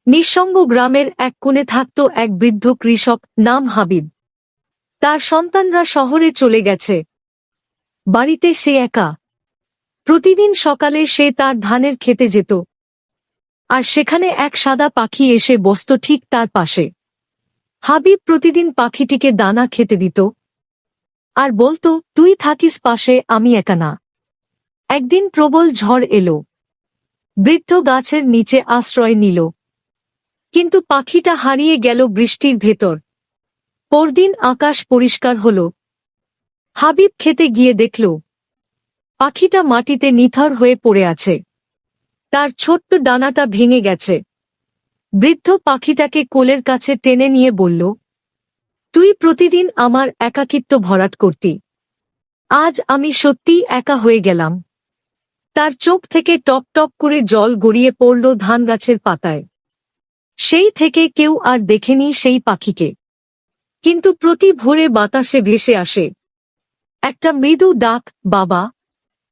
নিঃসঙ্গ গ্রামের এক কোণে থাকত এক বৃদ্ধ কৃষক, নাম হাবিব। তার সন্তানরা শহরে চলে গেছে। বাড়িতে সে একা। প্রতিদিন সকালে সে তার ধানের খেতে যেত, আর সেখানে এক সাদা পাখি এসে বসত ঠিক তার পাশে। হাবিব প্রতিদিন পাখিটিকে দানা খেতে দিত আর বলতো, তুই থাকিস পাশে, আমি একা না। একদিন প্রবল ঝড় এলো। বৃদ্ধ গাছের নিচে আশ্রয় নিল, কিন্তু পাখিটা হারিয়ে গেল বৃষ্টির ভেতর। পরদিন আকাশ পরিষ্কার হল। হাবিব খেতে গিয়ে দেখল পাখিটা মাটিতে নিথর হয়ে পড়ে আছে। তার ছোট্ট ডানাটা ভেঙে গেছে। বৃদ্ধ পাখিটাকে কোলের কাছে টেনে নিয়ে বলল, তুই প্রতিদিন আমার একাকিত্ব ভরাট করতি, আজ আমি সত্যিই একা হয়ে গেলাম। তার চোখ থেকে টপ টপ করে জল গড়িয়ে পড়ল ধান গাছের পাতায়। সেই থেকে কেউ আর দেখেনি সেই পাখিকে, কিন্তু প্রতি ভোরে বাতাসে ভেসে আসে একটা মৃদু ডাক, বাবা।